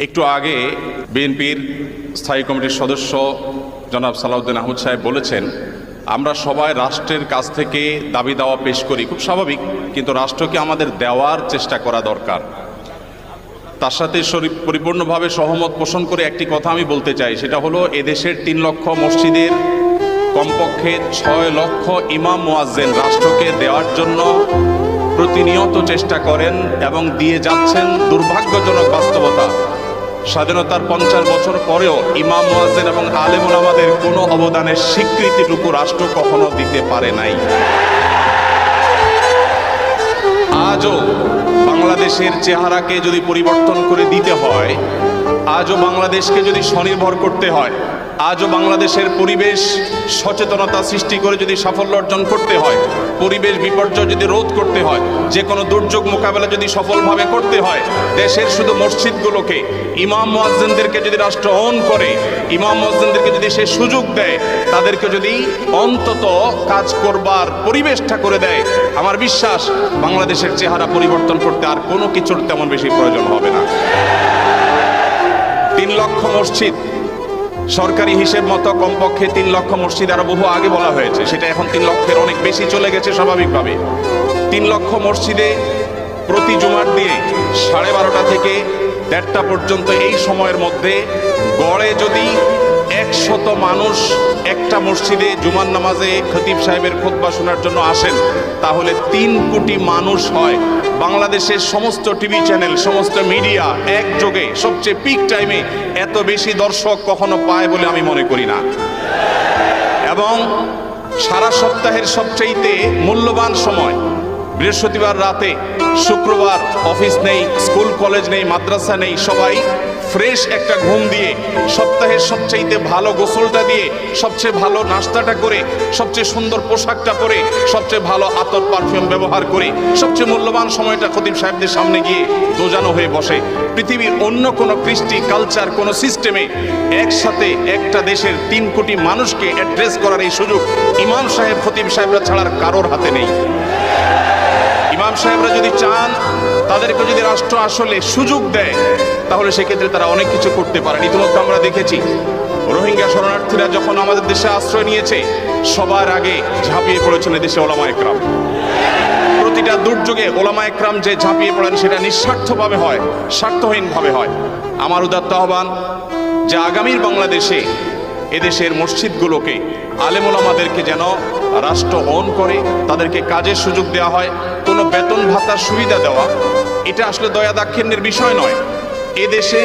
একটু আগে বিএনপির স্থায়ী কমিটির সদস্য জনাব সালাউদ্দিন আহমদ সাহেব বলেছেন, আমরা সবাই রাষ্ট্রের কাছ থেকে দাবি দাওয়া পেশ করি, খুব স্বাভাবিক, কিন্তু রাষ্ট্রকে আমাদের দেওয়ার চেষ্টা করা দরকার। তার সাথে পরিপূর্ণভাবে সহমত পোষণ করে একটি কথা আমি বলতে চাই, সেটা হলো এদেশের 3 লক্ষ মসজিদের কমপক্ষে 6 লক্ষ ইমাম মুয়াজ্জিন রাষ্ট্রকে দেওয়ার জন্য প্রতিনিয়ত চেষ্টা করেন এবং দিয়ে যাচ্ছেন। দুর্ভাগ্যজনক বাস্তবতা, স্বাধীনতার 50 বছর পরেও ইমাম মুয়াজ্জিন এবং আলেম ওলামাদের কোনো অবদানের স্বীকৃতিটুকু রাষ্ট্র কখনো দিতে পারে নাই। আজও বাংলাদেশের চেহারাকে যদি পরিবর্তন করে দিতে হয়, আজও বাংলাদেশকে যদি স্বনির্ভর করতে হয়, আজও বাংলাদেশের পরিবেশ সচেতনতা সৃষ্টি করে যদি সাফল্য অর্জন করতে হয়, পরিবেশ বিপর্যয় যদি রোধ করতে হয়, যে কোনো দুর্যোগ মোকাবেলা যদি সফলভাবে করতে হয়, দেশের শুধু মসজিদগুলোকে ইমাম মুয়াজ্জিনদেরকে যদি রাষ্ট্র অন করে, ইমাম মুয়াজ্জিনদেরকে যদি সে সুযোগ দেয়, তাদেরকে যদি অন্তত কাজ করবার পরিবেশটা করে দেয়, আমার বিশ্বাস বাংলাদেশের চেহারা পরিবর্তন করতে আর কোনো কিছুর তেমন বেশি প্রয়োজন হবে না। 3 লক্ষ মসজিদ, সরকারি হিসেব মতো কমপক্ষে 3 লক্ষ মসজিদ আরো বহু আগে বলা হয়েছে, সেটা এখন 3 লক্ষের অনেক বেশি চলে গেছে স্বাভাবিকভাবে। 3 লক্ষ মসজিদে প্রতি জুমার দিনে 12:30 থেকে 1:30 পর্যন্ত এই সময়ের মধ্যে গড়ে যদি 100 মানুষ একটা মসজিদে জুমার নামাজে খতিব সাহেবের খুতবা শোনার জন্য আসেন, তাহলে 3 কোটি মানুষ হয়। বাংলাদেশের সমস্ত টিভি চ্যানেল, সমস্ত মিডিয়া একযোগে সবচেয়ে পিক টাইমে এত বেশি দর্শক কখনো পায় বলে আমি মনে করি না। এবং সারা সপ্তাহের সবচেয়ে মূল্যবান সময় বৃহস্পতিবার রাতে, শুক্রবার অফিস নেই, স্কুল কলেজ নেই, মাদ্রাসা নেই, সবাই ফ্রেশ একটা ঘুম দিয়ে, সপ্তাহের সবচেয়ে ভালো গোসলটা দিয়ে, সবচেয়ে ভালো নাস্তাটা করে, সবচেয়ে সুন্দর পোশাকটা পরে, সবচেয়ে ভালো আতর পারফিউম ব্যবহার করে, সবচেয়ে মূল্যবান সময়টা খতিব সাহেবদের সামনে গিয়ে দোজানো হয়ে বসে। পৃথিবীর অন্য কোনো কৃষ্টি কালচার, কোনো সিস্টেমে একসাথে একটা দেশের 3 কোটি মানুষকে অ্যাড্রেস করার এই সুযোগ ইমাম সাহেব, খতিব সাহেবরা ছাড়ার কারোর হাতে নেই। ইমাম সাহেবরা যদি চান, তাদেরকে যদি রাষ্ট্র আসলে সুযোগ দেয়, তাহলে সেক্ষেত্রে তারা অনেক কিছু করতে পারেন। ইতিমধ্যে আমরা দেখেছি, রোহিঙ্গা শরণার্থীরা যখন আমাদের দেশে আশ্রয় নিয়েছে, সবার আগে ঝাঁপিয়ে পড়েছেন এদেশে ওলামা একরাম। প্রতিটা দুর্যোগে ওলামা একরাম যে ঝাঁপিয়ে পড়েন, সেটা নিঃস্বার্থভাবে হয়, স্বার্থহীনভাবে হয়। আমার উদাত্ত আহ্বান যে আগামীর বাংলাদেশে এদেশের মসজিদগুলোকে, আলেম ওলামাদেরকে যেন রাষ্ট্র অন করে, তাদেরকে কাজের সুযোগ দেওয়া হয়। কোনো বেতন ভাতার সুবিধা দেওয়া, এটা আসলে দয়া দাক্ষিণ্যের বিষয় নয়। এদেশে